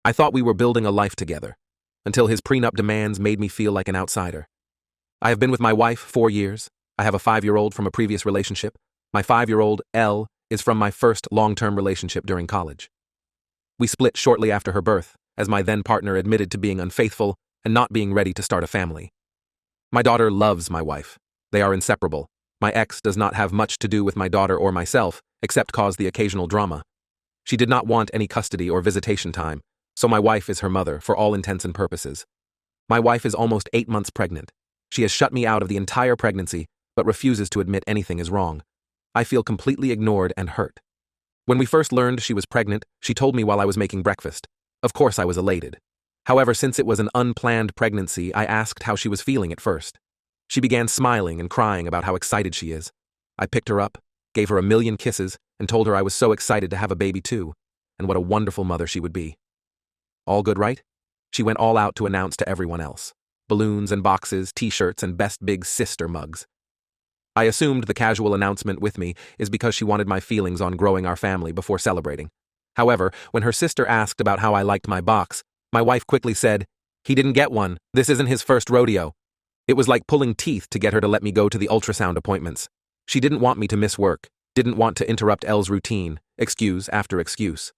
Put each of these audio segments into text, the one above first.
I thought we were building a life together, until his prenup demands made me feel like an outsider. I have been with my wife 4 years. I have a 5-year-old from a previous relationship. My 5-year-old, Elle, is from my first long-term relationship during college. We split shortly after her birth, as my then partner admitted to being unfaithful and not being ready to start a family. My daughter loves my wife. They are inseparable. My ex does not have much to do with my daughter or myself, except cause the occasional drama. She did not want any custody or visitation time, so my wife is her mother for all intents and purposes. My wife is almost 8 months pregnant. She has shut me out of the entire pregnancy, but refuses to admit anything is wrong. I feel completely ignored and hurt. When we first learned she was pregnant, she told me while I was making breakfast. Of course I was elated. However, since it was an unplanned pregnancy, I asked how she was feeling at first. She began smiling and crying about how excited she is. I picked her up, gave her 1,000,000 kisses, and told her I was so excited to have a baby too, and what a wonderful mother she would be. All good, right? She went all out to announce to everyone else. Balloons and boxes, t-shirts, and best big sister mugs. I assumed the casual announcement with me is because she wanted my feelings on growing our family before celebrating. However, when her sister asked about how I liked my box, my wife quickly said, "He didn't get one. This isn't his first rodeo." It was like pulling teeth to get her to let me go to the ultrasound appointments. She didn't want me to miss work, didn't want to interrupt Elle's routine, excuse after excuse.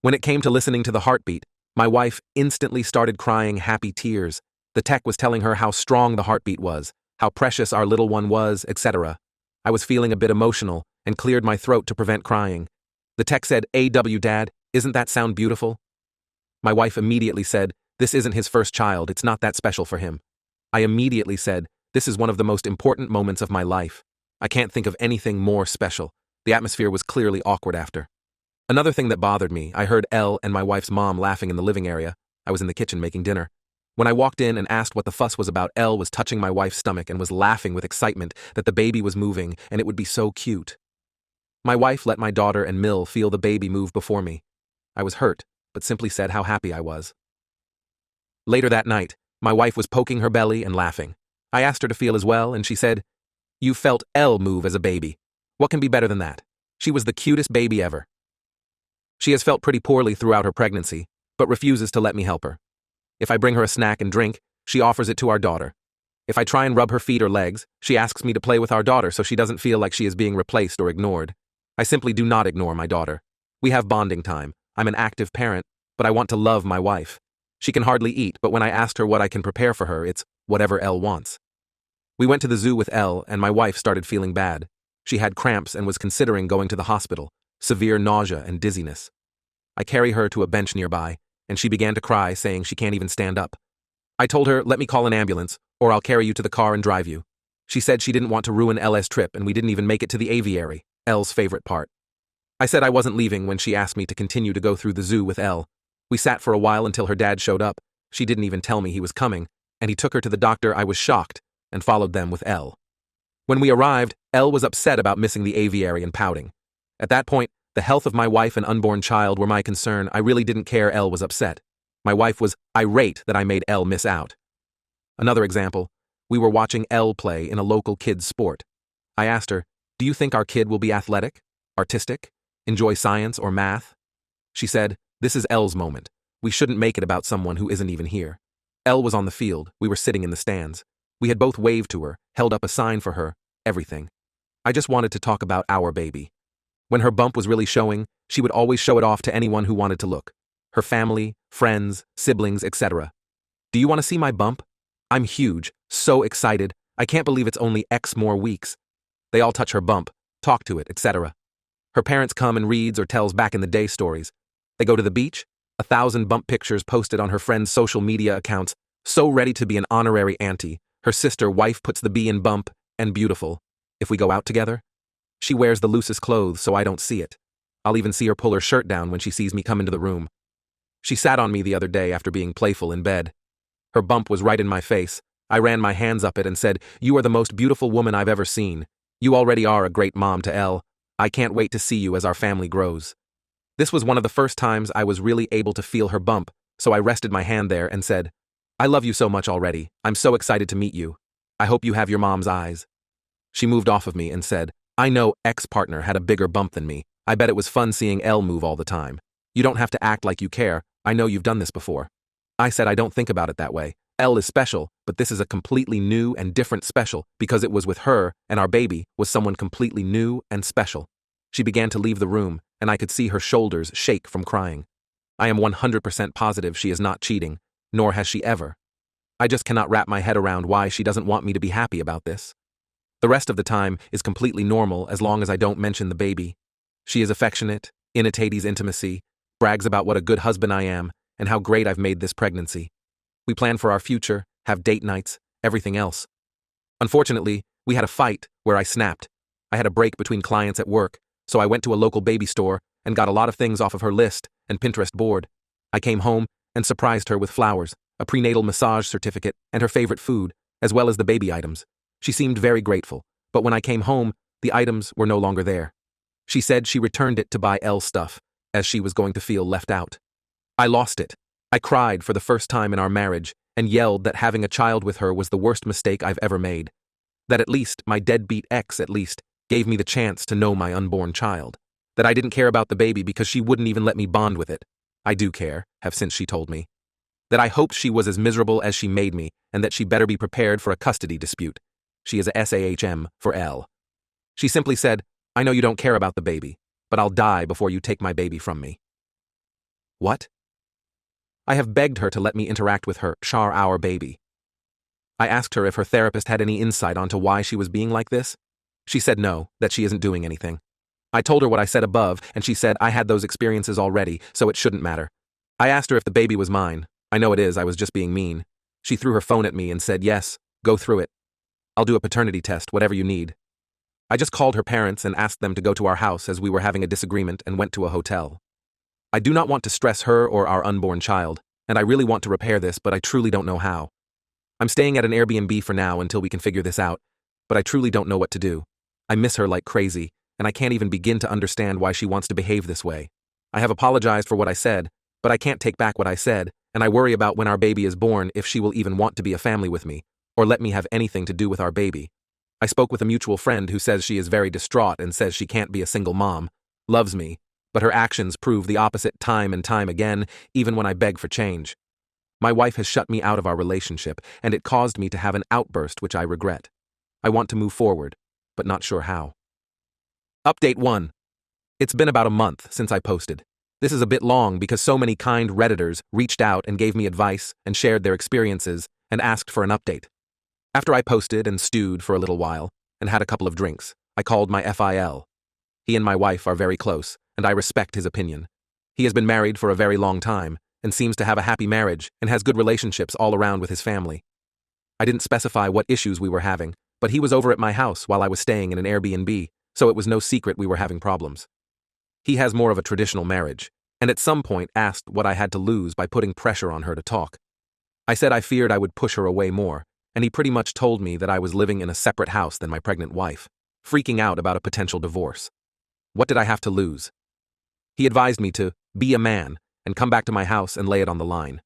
When it came to listening to the heartbeat, my wife instantly started crying happy tears. The tech was telling her how strong the heartbeat was, how precious our little one was, etc. I was feeling a bit emotional and cleared my throat to prevent crying. The tech said, "AW Dad, isn't that sound beautiful?" My wife immediately said, "This isn't his first child, it's not that special for him." I immediately said, "This is one of the most important moments of my life. I can't think of anything more special." The atmosphere was clearly awkward after. Another thing that bothered me, I heard Elle and my wife's mom laughing in the living area. I was in the kitchen making dinner. When I walked in and asked what the fuss was about, Elle was touching my wife's stomach and was laughing with excitement that the baby was moving and it would be so cute. My wife let my daughter and Mill feel the baby move before me. I was hurt, but simply said how happy I was. Later that night, my wife was poking her belly and laughing. I asked her to feel as well, and she said, "You felt Elle move as a baby. What can be better than that? She was the cutest baby ever." She has felt pretty poorly throughout her pregnancy, but refuses to let me help her. If I bring her a snack and drink, she offers it to our daughter. If I try and rub her feet or legs, she asks me to play with our daughter so she doesn't feel like she is being replaced or ignored. I simply do not ignore my daughter. We have bonding time. I'm an active parent, but I want to love my wife. She can hardly eat, but when I asked her what I can prepare for her, it's whatever Elle wants. We went to the zoo with Elle, and my wife started feeling bad. She had cramps and was considering going to the hospital, severe nausea and dizziness. I carry her to a bench nearby, and she began to cry, saying she can't even stand up. I told her, "Let me call an ambulance, or I'll carry you to the car and drive you." She said she didn't want to ruin Elle's trip, and we didn't even make it to the aviary, Elle's favorite part. I said I wasn't leaving when she asked me to continue to go through the zoo with Elle. We sat for a while until her dad showed up. She didn't even tell me he was coming, and he took her to the doctor. I was shocked, and followed them with Elle. When we arrived, Elle was upset about missing the aviary and pouting. At that point, the health of my wife and unborn child were my concern. I really didn't care Elle was upset. My wife was irate that I made Elle miss out. Another example, we were watching Elle play in a local kids' sport. I asked her, "Do you think our kid will be athletic, artistic, enjoy science or math?" She said, "This is Elle's moment. We shouldn't make it about someone who isn't even here." Elle was on the field. We were sitting in the stands. We had both waved to her, held up a sign for her, everything. I just wanted to talk about our baby. When her bump was really showing, she would always show it off to anyone who wanted to look. Her family, friends, siblings, etc. "Do you want to see my bump? I'm huge, so excited. I can't believe it's only X more weeks." They all touch her bump, talk to it, etc. Her parents come and reads or tells back in the day stories. They go to the beach, 1,000 bump pictures posted on her friends' social media accounts, so ready to be an honorary auntie. Her sister wife puts the B in bump, and beautiful. If we go out together, she wears the loosest clothes so I don't see it. I'll even see her pull her shirt down when she sees me come into the room. She sat on me the other day after being playful in bed. Her bump was right in my face. I ran my hands up it and said, "You are the most beautiful woman I've ever seen. You already are a great mom to Elle. I can't wait to see you as our family grows." This was one of the first times I was really able to feel her bump, so I rested my hand there and said, "I love you so much already. I'm so excited to meet you. I hope you have your mom's eyes." She moved off of me and said, "I know ex-partner had a bigger bump than me. I bet it was fun seeing Elle move all the time. You don't have to act like you care. I know you've done this before. I said I don't think about it that way. Elle is special, but this is a completely new and different special because it was with her and our baby was someone completely new and special. She began to leave the room, and I could see her shoulders shake from crying. I am 100% positive she is not cheating, nor has she ever. I just cannot wrap my head around why she doesn't want me to be happy about this. The rest of the time is completely normal as long as I don't mention the baby. She is affectionate, imitates intimacy, brags about what a good husband I am, and how great I've made this pregnancy. We plan for our future, have date nights, everything else. Unfortunately, we had a fight where I snapped. I had a break between clients at work, so I went to a local baby store and got a lot of things off of her list and Pinterest board. I came home and surprised her with flowers, a prenatal massage certificate, and her favorite food, as well as the baby items. She seemed very grateful, but when I came home, the items were no longer there. She said she returned it to buy Elle stuff, as she was going to feel left out. I lost it. I cried for the first time in our marriage and yelled that having a child with her was the worst mistake I've ever made. That at least my deadbeat ex gave me the chance to know my unborn child. That I didn't care about the baby because she wouldn't even let me bond with it. I do care, have since she told me. That I hoped she was as miserable as she made me and that she better be prepared for a custody dispute. She is a SAHM for Elle. She simply said, I know you don't care about the baby, but I'll die before you take my baby from me. What? I have begged her to let me interact with her, our baby. I asked her if her therapist had any insight onto why she was being like this. She said no, that she isn't doing anything. I told her what I said above, and she said I had those experiences already, so it shouldn't matter. I asked her if the baby was mine. I know it is, I was just being mean. She threw her phone at me and said, yes, go through it. I'll do a paternity test, whatever you need. I just called her parents and asked them to go to our house as we were having a disagreement and went to a hotel. I do not want to stress her or our unborn child, and I really want to repair this, but I truly don't know how. I'm staying at an Airbnb for now until we can figure this out, but I truly don't know what to do. I miss her like crazy, and I can't even begin to understand why she wants to behave this way. I have apologized for what I said, but I can't take back what I said, and I worry about when our baby is born if she will even want to be a family with me, or let me have anything to do with our baby. I spoke with a mutual friend who says she is very distraught and says she can't be a single mom, loves me, but her actions prove the opposite time and time again, even when I beg for change. My wife has shut me out of our relationship, and it caused me to have an outburst which I regret. I want to move forward, but not sure how. Update 1. It's been about a month since I posted. This is a bit long because so many kind Redditors reached out and gave me advice and shared their experiences and asked for an update. After I posted and stewed for a little while and had a couple of drinks, I called my FIL. He and my wife are very close, and I respect his opinion. He has been married for a very long time and seems to have a happy marriage and has good relationships all around with his family. I didn't specify what issues we were having, but he was over at my house while I was staying in an Airbnb, so it was no secret we were having problems. He has more of a traditional marriage, and at some point asked what I had to lose by putting pressure on her to talk. I said I feared I would push her away more, and he pretty much told me that I was living in a separate house than my pregnant wife, freaking out about a potential divorce. What did I have to lose? He advised me to be a man and come back to my house and lay it on the line.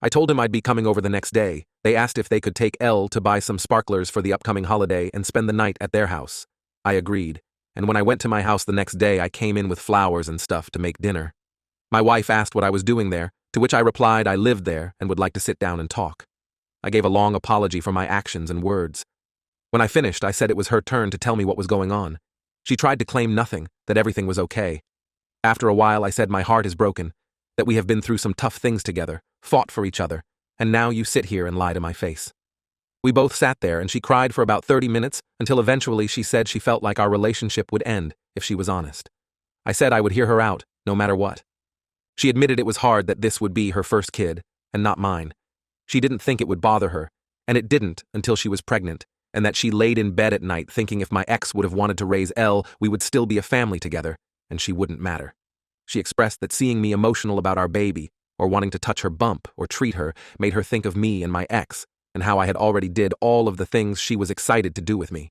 I told him I'd be coming over the next day. They asked if they could take Elle to buy some sparklers for the upcoming holiday and spend the night at their house. I agreed, and when I went to my house the next day, I came in with flowers and stuff to make dinner. My wife asked what I was doing there, to which I replied I lived there and would like to sit down and talk. I gave a long apology for my actions and words. When I finished, I said it was her turn to tell me what was going on. She tried to claim nothing, that everything was okay. After a while, I said my heart is broken, that we have been through some tough things together, fought for each other, and now you sit here and lie to my face. We both sat there and she cried for about 30 minutes until eventually she said she felt like our relationship would end if she was honest. I said I would hear her out, no matter what. She admitted it was hard that this would be her first kid, and not mine. She didn't think it would bother her, and it didn't until she was pregnant, and that she laid in bed at night thinking if my ex would have wanted to raise Elle, we would still be a family together, and she wouldn't matter. She expressed that seeing me emotional about our baby, or wanting to touch her bump or treat her, made her think of me and my ex, and how I had already did all of the things she was excited to do with me.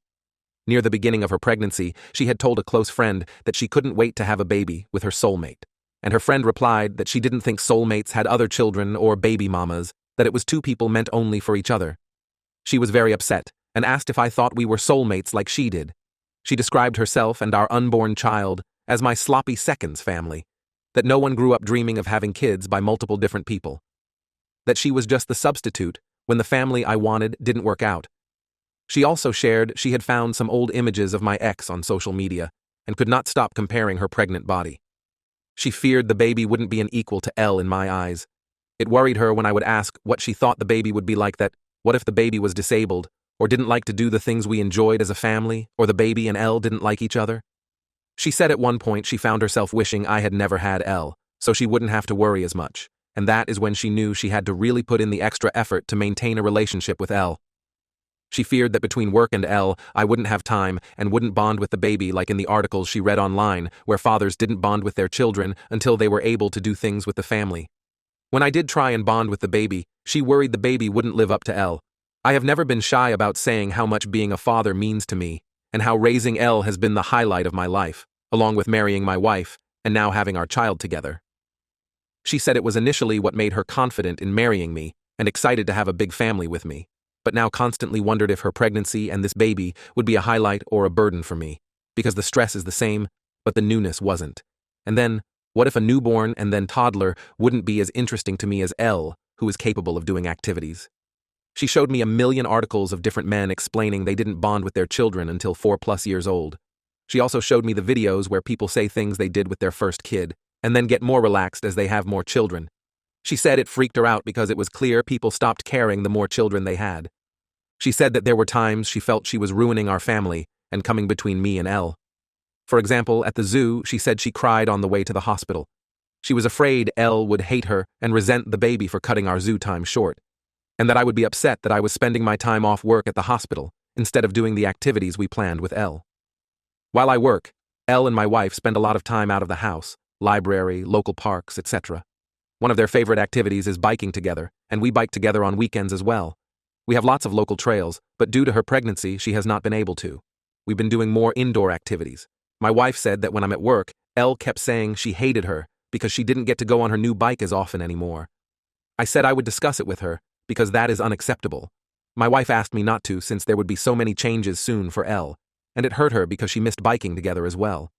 Near the beginning of her pregnancy, she had told a close friend that she couldn't wait to have a baby with her soulmate, and her friend replied that she didn't think soulmates had other children or baby mamas, that it was two people meant only for each other. She was very upset and asked if I thought we were soulmates like she did. She described herself and our unborn child as my sloppy seconds family. that no one grew up dreaming of having kids by multiple different people. That she was just the substitute when the family I wanted didn't work out. She also shared she had found some old images of my ex on social media and could not stop comparing her pregnant body. She feared the baby wouldn't be an equal to Elle in my eyes. It worried her when I would ask what she thought the baby would be like, that what if the baby was disabled or didn't like to do the things we enjoyed as a family, or the baby and Elle didn't like each other? She said at one point she found herself wishing I had never had Elle, so she wouldn't have to worry as much, and that is when she knew she had to really put in the extra effort to maintain a relationship with Elle. She feared that between work and Elle, I wouldn't have time and wouldn't bond with the baby like in the articles she read online, where fathers didn't bond with their children until they were able to do things with the family. When I did try and bond with the baby, she worried the baby wouldn't live up to Elle. I have never been shy about saying how much being a father means to me, and how raising Elle has been the highlight of my life, along with marrying my wife, and now having our child together. She said it was initially what made her confident in marrying me, and excited to have a big family with me, but now constantly wondered if her pregnancy and this baby would be a highlight or a burden for me, because the stress is the same, but the newness wasn't. And then, what if a newborn and then toddler wouldn't be as interesting to me as Elle, who is capable of doing activities? She showed me a million articles of different men explaining they didn't bond with their children until 4+ years old. She also showed me the videos where people say things they did with their first kid, and then get more relaxed as they have more children. She said it freaked her out because it was clear people stopped caring the more children they had. She said that there were times she felt she was ruining our family and coming between me and Elle. For example, at the zoo, she said she cried on the way to the hospital. She was afraid Elle would hate her and resent the baby for cutting our zoo time short, and that I would be upset that I was spending my time off work at the hospital instead of doing the activities we planned with Elle. While I work, Elle and my wife spend a lot of time out of the house, library, local parks, etc. One of their favorite activities is biking together, and we bike together on weekends as well. We have lots of local trails, but due to her pregnancy, she has not been able to. We've been doing more indoor activities. My wife said that when I'm at work, Elle kept saying she hated her because she didn't get to go on her new bike as often anymore. I said I would discuss it with her, because that is unacceptable. My wife asked me not to since there would be so many changes soon for Elle, and it hurt her because she missed biking together as well.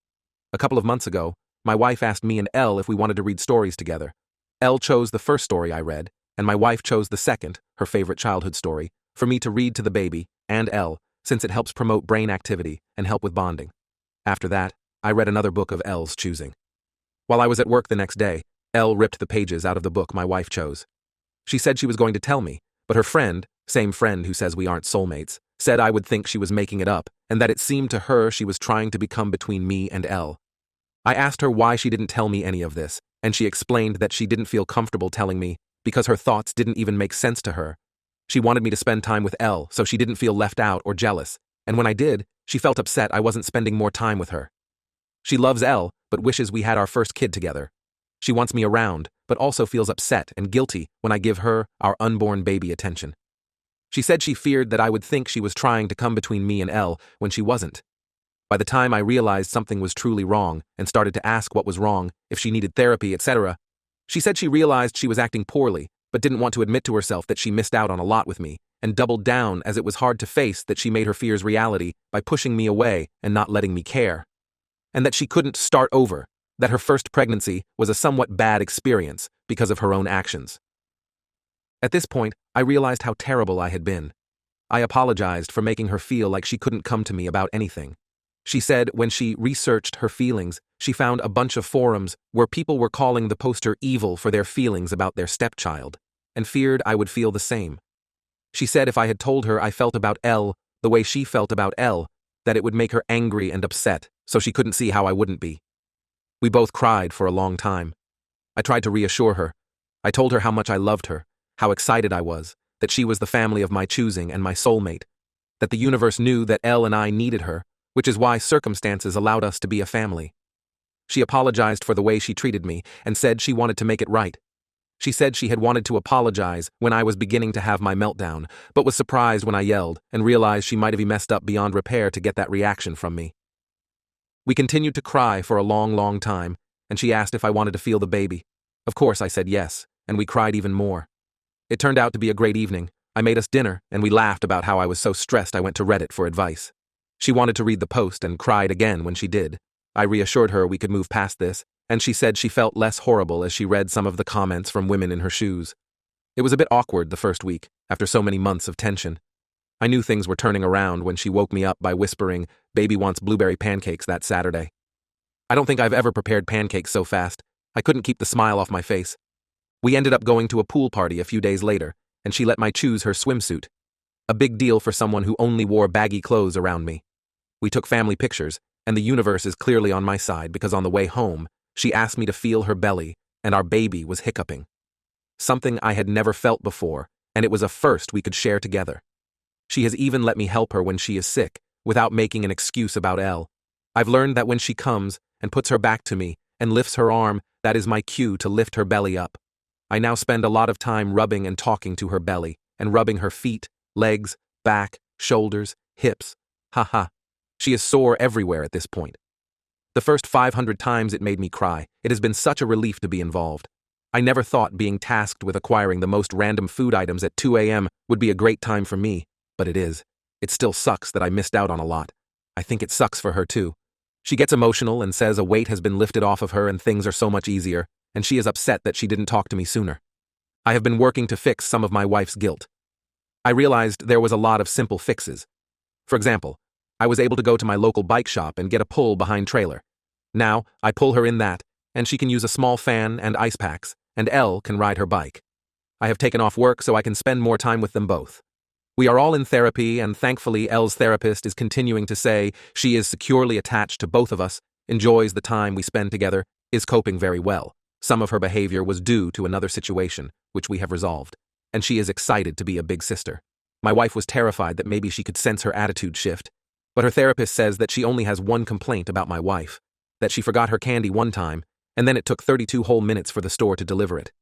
A couple of months ago, my wife asked me and Elle if we wanted to read stories together. Elle chose the first story I read, and my wife chose the second, her favorite childhood story, for me to read to the baby and Elle, since it helps promote brain activity and help with bonding. After that, I read another book of Elle's choosing. While I was at work the next day, Elle ripped the pages out of the book my wife chose. She said she was going to tell me, but her friend, same friend who says we aren't soulmates, said I would think she was making it up, and that it seemed to her she was trying to become between me and Elle. I asked her why she didn't tell me any of this, and she explained that she didn't feel comfortable telling me because her thoughts didn't even make sense to her. She wanted me to spend time with Elle so she didn't feel left out or jealous, and when I did, she felt upset I wasn't spending more time with her. She loves Elle, but wishes we had our first kid together. She wants me around, but also feels upset and guilty when I give her, our unborn baby, attention. She said she feared that I would think she was trying to come between me and Elle when she wasn't. By the time I realized something was truly wrong and started to ask what was wrong, if she needed therapy, etc., she said she realized she was acting poorly, but didn't want to admit to herself that she missed out on a lot with me, and doubled down as it was hard to face that she made her fears reality by pushing me away and not letting me care. And that she couldn't start over, that her first pregnancy was a somewhat bad experience because of her own actions. At this point, I realized how terrible I had been. I apologized for making her feel like she couldn't come to me about anything. She said when she researched her feelings, she found a bunch of forums where people were calling the poster evil for their feelings about their stepchild, and feared I would feel the same. She said if I had told her I felt about Elle the way she felt about Elle, that it would make her angry and upset, so she couldn't see how I wouldn't be. We both cried for a long time. I tried to reassure her. I told her how much I loved her, how excited I was, that she was the family of my choosing and my soulmate, that the universe knew that Elle and I needed her, which is why circumstances allowed us to be a family. She apologized for the way she treated me and said she wanted to make it right. She said she had wanted to apologize when I was beginning to have my meltdown, but was surprised when I yelled and realized she might have messed up beyond repair to get that reaction from me. We continued to cry for a long, long time, and she asked if I wanted to feel the baby. Of course I said yes, and we cried even more. It turned out to be a great evening. I made us dinner, and we laughed about how I was so stressed I went to Reddit for advice. She wanted to read the post and cried again when she did. I reassured her we could move past this, and she said she felt less horrible as she read some of the comments from women in her shoes. It was a bit awkward the first week, after so many months of tension. I knew things were turning around when she woke me up by whispering, "Baby wants blueberry pancakes," that Saturday. I don't think I've ever prepared pancakes so fast. I couldn't keep the smile off my face. We ended up going to a pool party a few days later, and she let me choose her swimsuit. A big deal for someone who only wore baggy clothes around me. We took family pictures, and the universe is clearly on my side because on the way home, she asked me to feel her belly, and our baby was hiccuping. Something I had never felt before, and it was a first we could share together. She has even let me help her when she is sick, without making an excuse about Elle. I've learned that when she comes and puts her back to me and lifts her arm, that is my cue to lift her belly up. I now spend a lot of time rubbing and talking to her belly, and rubbing her feet, legs, back, shoulders, hips. Haha. She is sore everywhere at this point. The first 500 times it made me cry. It has been such a relief to be involved. I never thought being tasked with acquiring the most random food items at 2 a.m. would be a great time for me, but it is. It still sucks that I missed out on a lot. I think it sucks for her too. She gets emotional and says a weight has been lifted off of her and things are so much easier, and she is upset that she didn't talk to me sooner. I have been working to fix some of my wife's guilt. I realized there was a lot of simple fixes. For example, I was able to go to my local bike shop and get a pull behind trailer. Now, I pull her in that, and she can use a small fan and ice packs, and Elle can ride her bike. I have taken off work so I can spend more time with them both. We are all in therapy, and thankfully Elle's therapist is continuing to say she is securely attached to both of us, enjoys the time we spend together, is coping very well. Some of her behavior was due to another situation, which we have resolved, and she is excited to be a big sister. My wife was terrified that maybe she could sense her attitude shift, but her therapist says that she only has one complaint about my wife, that she forgot her candy one time, and then it took 32 whole minutes for the store to deliver it.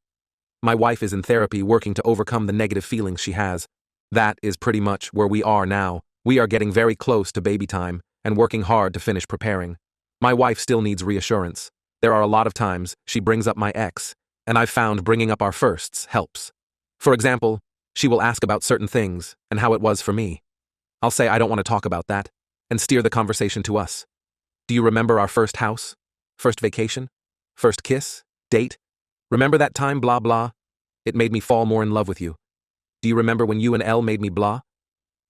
My wife is in therapy working to overcome the negative feelings she has. That is pretty much where we are now. We are getting very close to baby time and working hard to finish preparing. My wife still needs reassurance. There are a lot of times she brings up my ex, and I've found bringing up our firsts helps. For example, she will ask about certain things and how it was for me. I'll say I don't want to talk about that and steer the conversation to us. Do you remember our first house? First vacation? First kiss? Date? Remember that time blah blah? It made me fall more in love with you. Do you remember when you and Elle made me blah?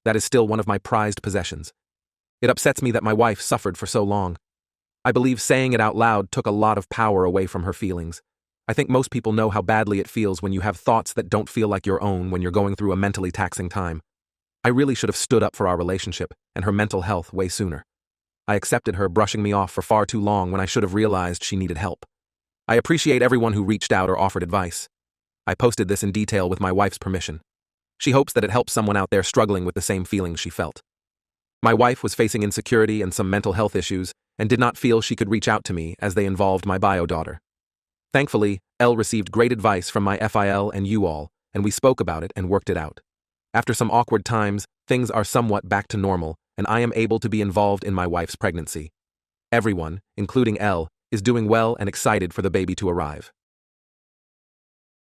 That is still one of my prized possessions. It upsets me that my wife suffered for so long. I believe saying it out loud took a lot of power away from her feelings. I think most people know how badly it feels when you have thoughts that don't feel like your own when you're going through a mentally taxing time. I really should have stood up for our relationship and her mental health way sooner. I accepted her brushing me off for far too long when I should have realized she needed help. I appreciate everyone who reached out or offered advice. I posted this in detail with my wife's permission. She hopes that it helps someone out there struggling with the same feelings she felt. My wife was facing insecurity and some mental health issues and did not feel she could reach out to me as they involved my bio daughter. Thankfully, Elle received great advice from my FIL and you all, and we spoke about it and worked it out. After some awkward times, things are somewhat back to normal, and I am able to be involved in my wife's pregnancy. Everyone, including Elle, is doing well and excited for the baby to arrive.